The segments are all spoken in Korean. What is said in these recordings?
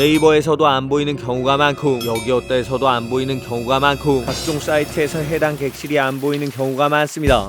네이버에서도 안 보이는 경우가 많고 여기어때에서도 안 보이는 경우가 많고 각종 사이트에서 해당 객실이 안 보이는 경우가 많습니다.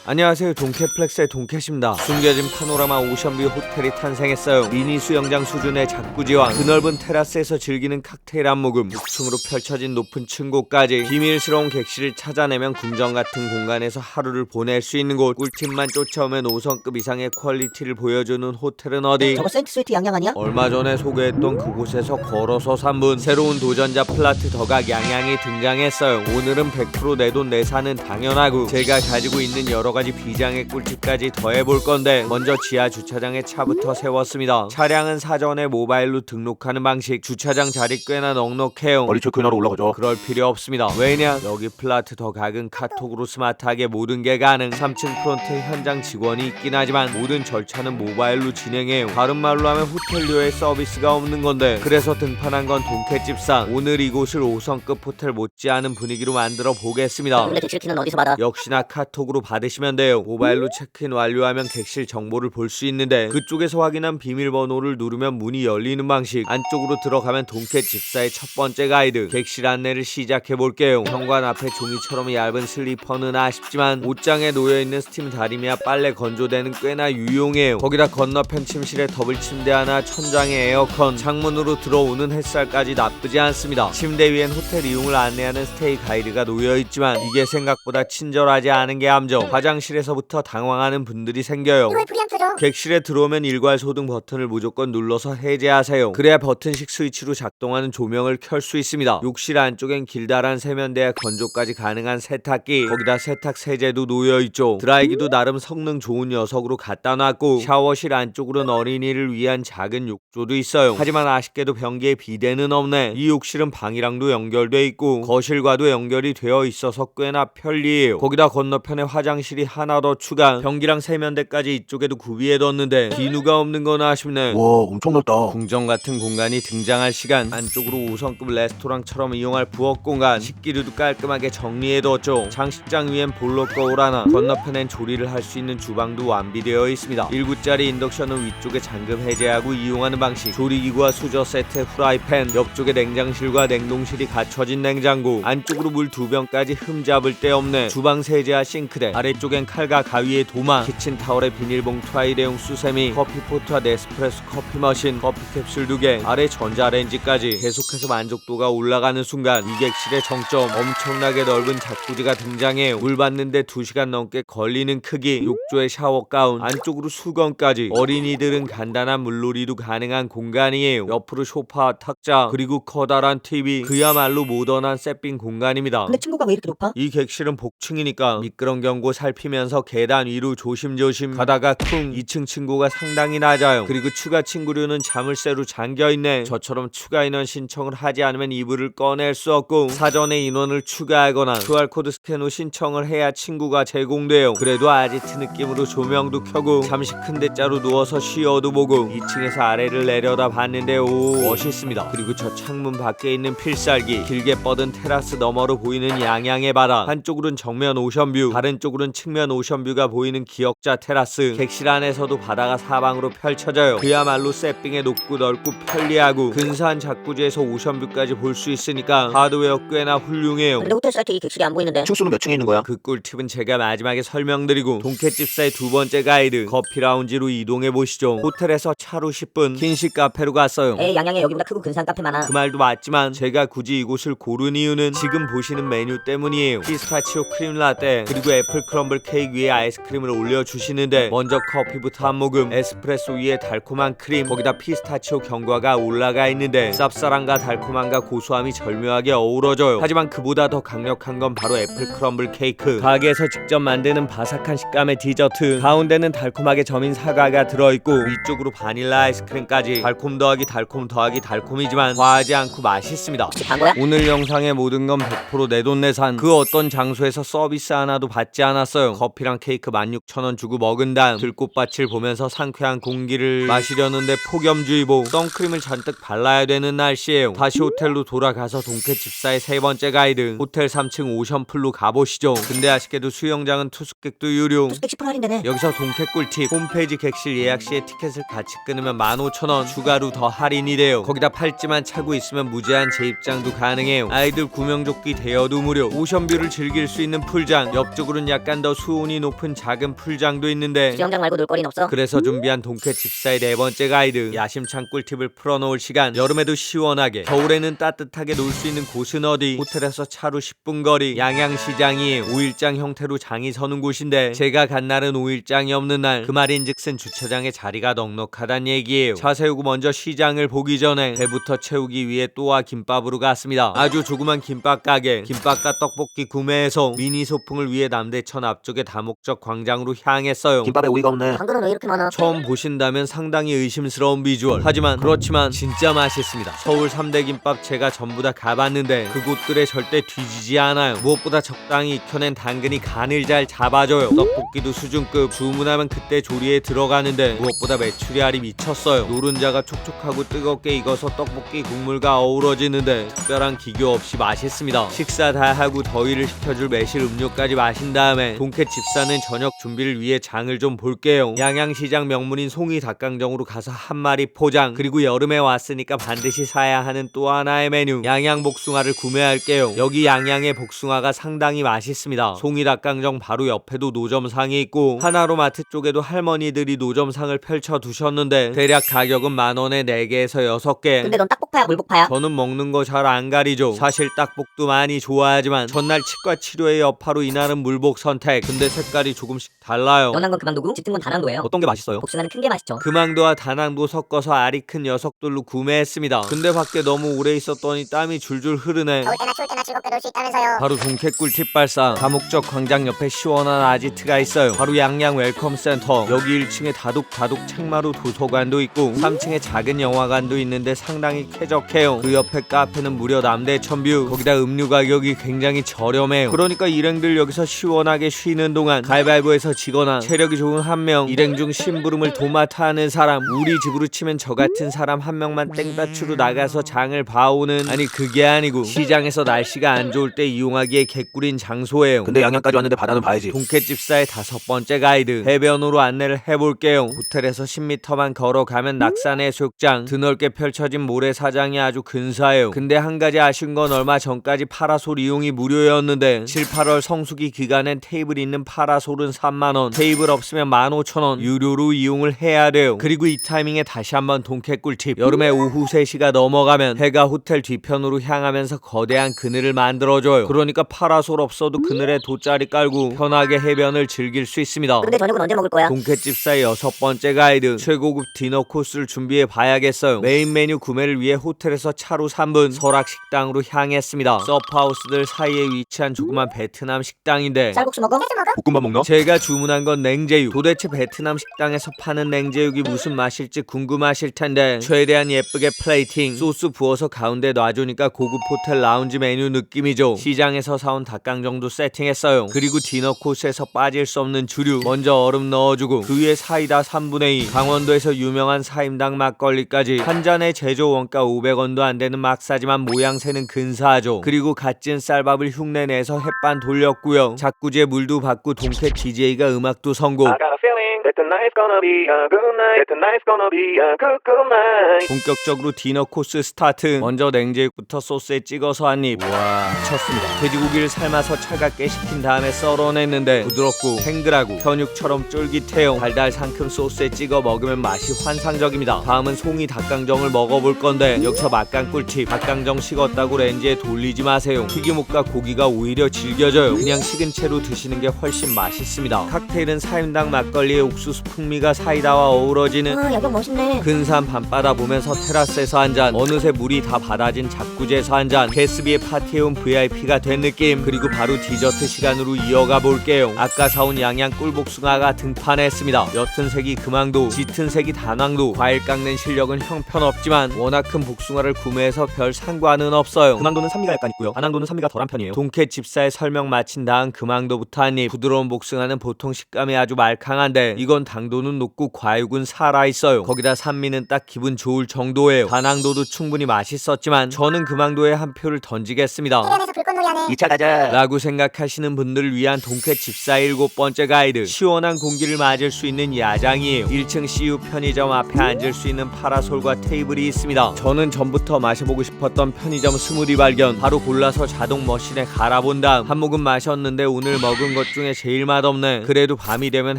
안녕하세요, 동캐플렉스의 동캐십니다. 숨겨진 파노라마 오션뷰 호텔이 탄생했어요. 미니 수영장 수준의 작구지와 그넓은 테라스에서 즐기는 칵테일 한 모금, 6층으로 펼쳐진 높은 층고까지 비밀스러운 객실을 찾아내면 궁전 같은 공간에서 하루를 보낼 수 있는 곳. 꿀팁만 쫓아오면 5성급 이상의 퀄리티를 보여주는 호텔은 어디? 저거 생트스위트 양양 아니야? 얼마 전에 소개했던 그곳에서 걸어서 3분 새로운 도전자 플라트 더각 양양이 등장했어요. 오늘은 100% 내 돈 내산은 당연하고 제가 가지고 있는 여러가지 비장의 꿀팁까지 더해볼 건데, 먼저 지하 주차장에 차부터 세웠습니다. 차량은 사전에 모바일로 등록하는 방식. 주차장 자리 꽤나 넉넉해요. 빨리 체크인하러 올라가자. 그럴 필요 없습니다. 왜냐? 여기 플라트 더 각은 카톡으로 스마트하게 모든 게 가능. 3층 프론트 현장 직원이 있긴 하지만 모든 절차는 모바일로 진행해요. 다른 말로 하면 호텔료의 서비스가 없는 건데, 그래서 등판한 건 동캐집사. 오늘 이곳을 5성급 호텔 못지않은 분위기로 만들어 보겠습니다. 근데 객실 키는 어디서 받아? 역시나 카톡으로 받으시면 돼요. 모바일로 체크인 완료하면 객실 정보를 볼 수 있는데, 그쪽에서 확인한 비밀번호를 누르면 문이 열리는 방식. 안쪽으로 들어가면 동캐집사의 첫 번째 가이드, 객실 안내를 시작해 볼게요. 현관 앞에 종이처럼 얇은 슬리퍼는 아쉽지만 옷장에 놓여있는 스팀 다리미와 빨래 건조대는 꽤나 유용해요. 거기다 건너편 침실에 더블 침대 하나, 천장에 에어컨, 창문으로 들어오는 햇살까지 나쁘지 않습니다. 침대 위엔 호텔 이용을 안내하는 스테이 가이드가 놓여있지만 이게 생각보다 친절하지 않은 게 함정. 화장실에서부터 당황하는 분들이 생겨요. 왜 불이 안 켜져? 객실에 들어오면 일괄 소등 버튼을 무조건 눌러서 해제하세요. 그래야 버튼식 스위치로 작동하는 조명을 켤 수 있습니다. 욕실 안쪽엔 길다란 세면대와 건조까지 가능한 세탁기, 거기다 세탁 세제도 놓여있죠. 드라이기도 나름 성능 좋은 녀석으로 갖다 놨고, 샤워실 안쪽으로는 어린이를 위한 작은 욕조도 있어요. 하지만 아쉽게도 변기에 비데는 없네. 이 욕실은 방이랑도 연결돼 있고 거실과도 연결이 되어 있어서 꽤나 편리해요. 거기다 건너편에 화장실이 하나 더 추가, 변기랑 세면대까지 이쪽에도 구비해뒀는데 비누가 없는 건 아쉽네. 와, 엄청 넓다. 궁전 같은 공간이 등장할 시간. 안쪽으로 5성급 레스토랑처럼 이용할 부엌 공간, 식기류도 깔끔하게 정리해뒀죠. 장식장 위엔 볼로 거울 하나, 건너편엔 조리를 할 수 있는 주방도 완비되어 있습니다. 1구짜리 인덕션은 위쪽에 잠금 해제하고 이용하는 방식. 조리기구와 수저 세트, 후라이팬, 옆쪽에 냉장실과 냉동실이 갖춰진 냉장고, 안쪽으로 물 2병까지 흠잡을 데 없네. 주방 세제와 싱크대, 아래쪽엔 칼과 가위의 도마, 키친타월에 비닐봉투와 일회용 수세미, 커피포트와 네스프레소 커피 머신, 커피 캡슐 2개, 아래 전자레인지까지. 계속해서 만족도가 올라가는 순간 이 객실의 정점, 엄청나게 넓은 자쿠지가 등장해요. 물 받는데 2시간 넘게 걸리는 크기, 욕조에 샤워 가운, 안쪽으로 수건까지. 어린이들은 간단한 물놀이도 가능한 공간이에요. 옆으로 소파, 탁자, 그리고 커다란 TV. 그야말로 모던한 세핑 공간입니다. 근데 층고가 왜 이렇게 높아? 이 객실은 복층이니까 미끄럼 경고 살피면서 계단 위로 조심조심 가다가 쿵, 2층 층고가 상당히 낮아요. 그리고 추가 층구류는 자물쇠로 잠겨있네. 저처럼 추가 인원 신청을 하지 않으면 이불을 꺼낼 수 없고, 사전에 인원을 추가하거나 QR코드 스캔 후 신청을 해야 층구가 제공돼요. 그래도 아지트 느낌으로 조명도 켜고 잠시 큰 대자로 누워서 쉬어도 보고 2층에서 아래를 내려다 봤는데 오, 멋있습니다. 그리고 저 창문 밖에 있는 필살기, 길게 뻗은 테라스 너머로 보이는 양양의 바다. 한쪽으로는 정면 오션뷰, 다른 쪽으로는 측면 오션뷰가 보이는 기역자 테라스. 객실 안에서도 바다가 사방으로 펼쳐져요. 그야말로 세핑에 높고 넓고 편리하고 근사한 자쿠지에서 오션뷰까지 볼 수 있으니까 하드웨어 꽤나 훌륭해요. 근데 호텔 사이트에 이 객실이 안 보이는데. 층수는 몇 층에 있는 거야? 그 꿀팁은 제가 마지막에 설명드리고, 동캐집사의 두 번째 가이드, 커피 라운지로 이동해보시죠. 호텔에서 차로 10분, 킨식 카페로 갔어요. 에이, 양양에 여기보다 크고 근사한 카페 많아. 그 말도 맞지만 제가 굳이 이곳을 고른 이유는 지금 보시는 메뉴 때문이에요. 피스타치오 크림 라떼, 그리고 애플 크럼블 케이크 위에 아이스크림을 올려주시는데, 먼저 커피부터 한 모금, 에스프레소 위에 달콤한 크림, 거기다 피스타치오 경과가 올라가 있는데 쌉쌀함과 달콤함과 고소함이 절묘하게 어우러져요. 하지만 그보다 더 강력한 건 바로 애플 크럼블 케이크. 가게에서 직접 만드는 바삭한 식감의 디저트, 가운데는 달콤하게 저민 사과가 들어있고 위쪽으로 바닐라 아이스크림까지. 달콤 더하기 달콤 더하기 달콤이지만 과하지 않고 맛있습니다. 혹시 단 거야? 오늘 영상의 모든 건 100% 내돈내산. 그 어떤 장소에서 서비스 하나도 받지 않았어요. 있어요. 커피랑 케이크 16,000원 주고 먹은 다음 들꽃밭을 보면서 상쾌한 공기를 마시려는데 폭염주의보, 선크림을 잔뜩 발라야 되는 날씨예요. 다시 호텔로 돌아가서 동캐 집사의 세 번째 가이드, 호텔 3층 오션풀로 가보시죠. 근데 아쉽게도 수영장은 투숙객도 유료. 투숙객 10% 할인되네. 여기서 동캐 꿀팁, 홈페이지 객실 예약 시에 티켓을 같이 끊으면 15,000원 추가로 더 할인이 돼요. 거기다 팔찌만 차고 있으면 무제한 재입장도 가능해요. 아이들 구명조끼 대여도 무료. 오션뷰를 즐길 수 있는 풀장, 옆쪽으로는 약간 더 수온이 높은 작은 풀장도 있는데 수영장 말고 놀 거리는 없어? 그래서 준비한 동캐 집사의 네 번째 가이드, 야심찬 꿀팁을 풀어놓을 시간. 여름에도 시원하게, 겨울에는 따뜻하게 놀 수 있는 곳은 어디? 호텔에서 차로 10분 거리 양양시장이에요. 5일장 형태로 장이 서는 곳인데 제가 간 날은 5일장이 없는 날, 그 말인즉슨 주차장에 자리가 넉넉하단 얘기예요. 차 세우고 먼저 시장을 보기 전에 배부터 채우기 위해 또아 김밥으로 갔습니다. 아주 조그만 김밥 가게, 김밥과 떡볶이 구매해서 미니 소풍을 위해 남대천 앞쪽의 다목적 광장으로 향했어요. 김밥에 오이가 없네. 당근은 왜 이렇게 많아? 처음 보신다면 상당히 의심스러운 비주얼, 하지만 그렇지만 진짜 맛있습니다. 서울 3대 김밥 제가 전부 다 가봤는데 그곳들에 절대 뒤지지 않아요. 무엇보다 적당히 익혀낸 당근이 간을 잘 잡아줘요. 떡볶이도 수준급, 주문하면 그때 조리에 들어가는데 무엇보다 메추리알이 미쳤어요. 노른자가 촉촉하고 뜨겁게 익어서 떡볶이 국물과 어우러지는데 특별한 기교 없이 맛있습니다. 식사 다 하고 더위를 식혀줄 매실 음료까지 마신 다음에 동캐 집사는 저녁 준비를 위해 장을 좀 볼게요. 양양시장 명물인 송이 닭강정으로 가서 한 마리 포장, 그리고 여름에 왔으니까 반드시 사야 하는 또 하나의 메뉴, 양양 복숭아를 구매할게요. 여기 양양의 복숭아가 상당히 맛있습니다. 송이 닭강정 바로 옆에도 노점상이 있고 하나로마트 쪽에도 할머니들이 노점상을 펼쳐 두셨는데 대략 가격은 10,000원에 4개에서 6개. 근데 넌 딱복파야 물복파야? 저는 먹는 거 잘 안 가리죠. 사실 딱복도 많이 좋아하지만 전날 치과 치료의 여파로 이날은 물복 선택. 근데 색깔이 조금씩 달라요. 연한 건 금왕도구, 짙은 건 다낭도예요. 어떤 게 맛있어요? 복숭아는 큰 게 맛있죠. 금왕도와 다낭도 섞어서 알이 큰 녀석들로 구매했습니다. 근데 밖에 너무 오래 있었더니 땀이 줄줄 흐르네. 더울 때나 추울 때나 즐겁게 놀 수 있다면서요. 바로 동캐 꿀팁 발사. 다목적 광장 옆에 시원한 아지트가 있어요. 바로 양양 웰컴 센터. 여기 1층에 다독다독 책마루 도서관도 있고 3층에 작은 영화관도 있는데 상당히 쾌적해요. 그 옆에 카페는 무려 남대천뷰. 거기다 음료 가격이 굉장히 저렴해요. 그러니까 일행들 여기서 시원하게 쉬는 동안 가위바위보에서 지거나 체력이 좋은 한 명, 일행 중 심부름을 도맡아 하는 사람, 우리 집으로 치면 저 같은 사람 한 명만 땡볕으로 나가서 장을 봐오는, 아니 그게 아니고 시장에서 날씨가 안 좋을 때 이용하기에 개꿀인 장소예요. 근데 양양까지 왔는데 바다는 봐야지. 동캐 집사의 5번째 가이드, 해변으로 안내를 해볼게요. 호텔에서 10m만 걸어가면 낙산해수욕장, 드넓게 펼쳐진 모래사장이 아주 근사해요. 근데 한 가지 아쉬운 건 얼마 전까지 파라솔 이용이 무료였는데 7, 8월 성수기 기간엔 테이블 있는 파라솔은 30,000원, 테이블 없으면 15,000원 유료로 이용을 해야 돼요. 그리고 이 타이밍에 다시 한번 동캐 꿀팁, 여름에 오후 3시가 넘어가면 해가 호텔 뒤편으로 향하면서 거대한 그늘을 만들어줘요. 그러니까 파라솔 없어도 그늘에 돗자리 깔고 편하게 해변을 즐길 수 있습니다. 근데 저녁은 언제 먹을 거야? 동캐 집사의 6번째 가이드, 최고급 디너 코스를 준비해 봐야겠어요. 메인 메뉴 구매를 위해 호텔에서 차로 3분 설악 식당으로 향했습니다. 서프하우스들 사이에 위치한 조그만 베트남 식당인데 쌀국수 먹어? 볶음밥 먹나? 제가 주문한 건 냉제육. 도대체 베트남 식당에서 파는 냉제육이 무슨 맛일지 궁금하실 텐데 최대한 예쁘게 플레이팅, 소스 부어서 가운데 놔주니까 고급 호텔 라운지 메뉴 느낌이죠. 시장에서 사온 닭강정도 세팅했어요. 그리고 디너 코스에서 빠질 수 없는 주류, 먼저 얼음 넣어주고 그 위에 사이다 3분의 2, 강원도에서 유명한 사임당 막걸리까지. 한 잔에 제조 원가 500원도 안 되는 막사지만 모양새는 근사하죠. 그리고 갓 찐 쌀밥을 흉내내서 햇반 돌렸고요. 자꾸지에 물도 받고 동캐 DJ가 음악도 선곡. I got a feeling that tonight's gonna be a good night. That tonight's gonna be a good night. 본격적으로 디너 코스 스타트. 먼저 냉제육부터 소스에 찍어서 한입. 와, 미쳤습니다. 돼지고기를 삶아서 차갑게 식힌 다음에 썰어냈는데 부드럽고 탱글하고 편육처럼 쫄깃해요. 달달 상큼 소스에 찍어 먹으면 맛이 환상적입니다. 다음은 송이 닭강정을 먹어볼 건데 여기서 맛간 꿀팁, 닭강정 식었다고 렌즈에 돌리지 마세요. 튀김옷과 고기가 오히려 질겨져요. 그냥 식은 채로 드시는 게 훨씬 맛있습니다. 칵테일은 사임당 막걸리에 옥수수 풍미가 사이다와 어우러지는 야경 멋있네. 근사한 밤바다 보면서 테라스에서 한잔, 어느새 물이 다 받아진 잡구지에서 한잔, 게스비의 파티에온 VIP가 된 느낌. 그리고 바로 디저트 시간으로 이어가 볼게요. 아까 사온 양양 꿀복숭아가 등판했습니다. 옅은 색이 금왕도, 짙은 색이 단왕도. 과일 깎는 실력은 형편없지만 워낙 큰 복숭아를 구매해서 별 상관은 없어요. 금왕도는 산미가 약간 있고요. 단왕도는 산미가 덜한 편이에요. 동캐 집사의 설명 마친 다음 금왕도부터 한입. 부드러운 복숭아는 보통 식감이 아주 말캉한데 이건 당도는 높고 과육은 살아있어요. 거기다 산미는 딱 기분 좋을 정도예요. 단왕도도 충분히 맛있었지만 저는 금왕도에 한 표를 던지겠습니다. 해변에서 불꽃놀이 하네. 2차 가자. 라고 생각하시는 분들을 위한 동캐 집사의 7번째 가이드. 시원한 공기를 맞을 수 있는 야장이에요. 1층 CU 편의점 앞에 앉을 수 있는 파라솔과 테이블이 있습니다. 저는 전부터 마셔보고 싶었던 편의점 스무디 발견. 바로 골라서 자동 머신에 갈아본 다음 한 모금 마셨는데 오늘 먹은 것 중에 제일 맛없네. 그래도 밤이 되면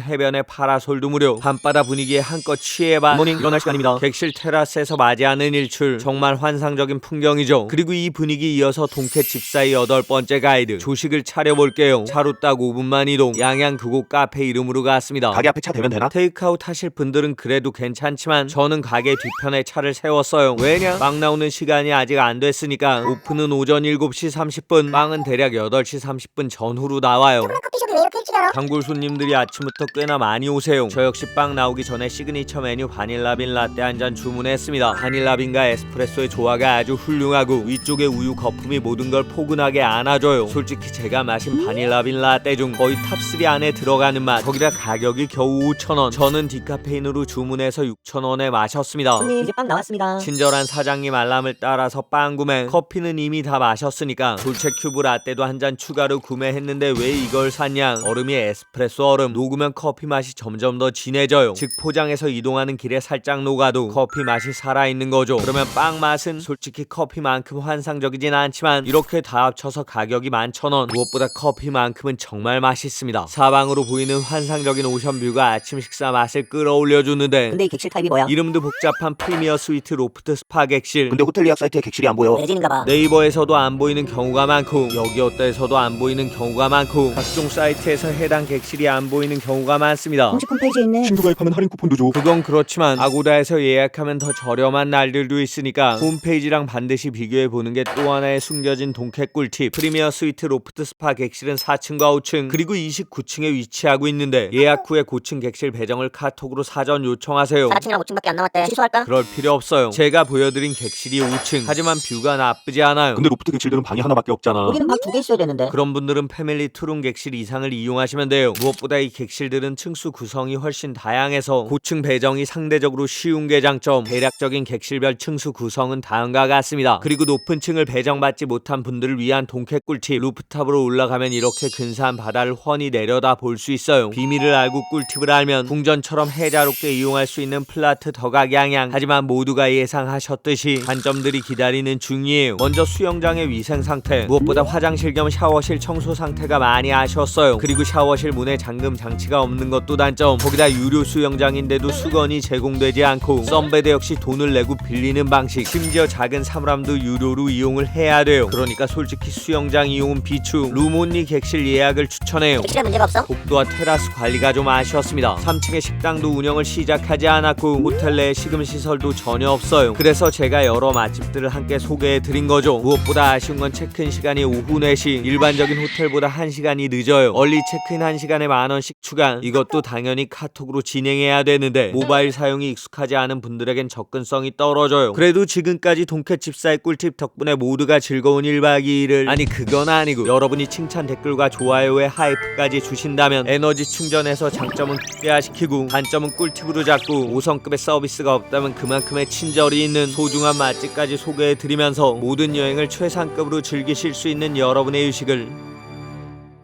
해변에 파라솔도 무료. 밤바다 분위기에 한껏 취해봐. 굿모닝, 일어날 시간입니다. 객실 테라스에서 맞이하는 일출, 정말 환상적인 풍경이죠. 그리고 이 분위기 이어서 동캐 집사의 8번째 가이드. 조식을 차려볼게요. 차로 딱 5분만 이동. 양양 그곳 카페 이름으로 갔습니다. 가게 앞에 차 대면 되나? 테이크아웃 하실 분들은 그래도 괜찮지만 저는 가게 뒤편에 차를 세웠어요. 왜냐? 빵 나오는 시간이 아직 안 됐으니까. 오픈은 오전 7시 30분, 빵은 대략 8시 30분 전후로 나와요. 커피숍이 왜 이렇게 일찍 열어? 단골 손님들이 아침부터 꽤나 많이 오세요. 저 역시 빵 나오기 전에 시그니처 메뉴 바닐라빈 라떼 한 잔 주문했습니다. 바닐라빈과 에스프레소의 조화가 아주 훌륭하고 위쪽에 우유 거품이 모든 걸 포근하게 안아줘요. 솔직히 제가 마신 바닐라빈 라떼 중 거의 탑3 안에 들어가는 맛. 거기다 가격이 겨우 5,000원. 저는 디카페인으로 주문해서 6,000원에 마셨습니다. 손님 이제 빵 나왔습니다. 친절한 사장님 알람을 따라서 빵 구매. 커피는 이미 다 마셨으니까 돌체 큐브 라떼도 한 잔 추가로 구매했는데 왜 이걸 샀냐? 얼음이 에스프레소 얼음. 녹으면 커피 맛이 점점 더 진해져요. 즉 포장해서 이동하는 길에 살짝 녹아도 커피 맛이 살아있는 거죠. 그러면 빵 맛은 솔직히 커피만큼 환상적이진 않지만 이렇게 다 합쳐서 가격이 11,000원. 무엇보다 커피만큼은 정말 맛있습니다. 사방으로 보이는 환상적인 오션뷰가 아침 식사 맛을 끌어올려주는데 근데 이 객실 타입이 뭐야? 이름도 복잡한 프리미어 스위트 로프트 스파 객실. 근데 호텔 예약 사이트에 객실이 안 보여. 매진인가봐. 네이버에서도 안 보이는 경우가 많고 여기 어때에서도 안 보이는 경우가 많고 각종 사이트에서 해당 객실이 안 보이는 경우가 많습니다. 공식 홈페이지에 있네. 신규 가입하면 할인 쿠폰도 줘. 그건 그렇지만 아고다에서 예약하면 더 저렴한 날들도 있으니까 홈페이지랑 반드시 비교해보는 게 또 하나의 숨겨진 동캐 꿀팁. 프리미어 스위트 로프트 스파 객실은 4층과 5층 그리고 29층에 위치하고 있는데 예약 후에 고층 객실 배정을 카톡으로 사전 요청하세요. 4층이랑 5층밖에 안 남았대. 취소할까? 그럴 필요 없어요. 제가 보여드린 객실이 5층. 하지만 뷰가 나쁘지 않아요. 근데 로프트 객실들은 방이 하나밖에 없잖아. 우리는 방 2개 있어야 되는데. 그런 분들은 패밀리 투룸 객실 이상을 이용하시면 돼요. 무엇보다 이 객실들은 층수 구성이 훨씬 다양해서 고층 배정이 상대적으로 쉬운 게 장점. 대략적인 객실별 층수 구성은 다음과 같습니다. 그리고 높은 층을 배정받지 못한 분들을 위한 동캐 꿀팁. 루프탑으로 올라가면 이렇게 근사한 바다를 훤히 내려다 볼 수 있어요. 비밀을 알고 꿀팁을 알면 궁전처럼 해자롭게 이용할 수 있는 플라트 덕악 양양. 하지만 모두가 예상하셨듯이 단점들이 기다리는 중이에요. 먼저 수영장의 위생 상태. 무엇보다 화장실 겸 샤워실 청소 상태가 많이 아쉬웠어요. 그리고 샤워실 문에 잠금 장치가 없는 것도 단점. 거기다 유료 수영장인데도 수건이 제공되지 않고 썬베드 역시 돈을 내고 빌리는 방식. 심지어 작은 사물함도 유료로 이용을 해야 돼요. 그러니까 솔직히 수영장 이용은 비추. 룸온리 객실 예약을 추천해요. 객실에 문제가 없어? 복도와 테라스 관리가 좀 아쉬웠습니다. 3층에 식당도 운영을 시작하지 않았고 호텔 내 식음시설도 전혀 없어요. 그래서 제가 여러 맛집들을 함께 소개해드린 거죠. 무엇보다 아쉬운 건 체크인 시간이 오후 4시. 일반적인 호텔보다 1시간이 늦어요. 얼리 체크인 1시간에 만원씩 추가. 이것도 당연히 카톡으로 진행해야 되는데 모바일 사용이 익숙하지 않은 분들에겐 접근성이 떨어져요. 그래도 지금까지 동캐 집사의 꿀팁 덕분에 모두가 즐거운 1박 2일을, 아니 그건 아니고 여러분이 칭찬 댓글과 좋아요에 하이프까지 주신다면 에너지 충전해서 장점은 극대화시키고 단점은 꿀팁으로 잡고 5성급의 서비스가 없다면 그만큼의 친절이 있는 소중한 맛집까지 소개해드리면서 모든 여행을 최상급으로 즐기실 수 있는 여러분의 휴식을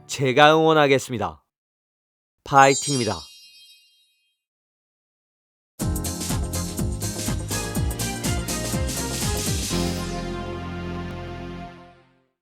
제가 응원하겠습니다. 파이팅입니다.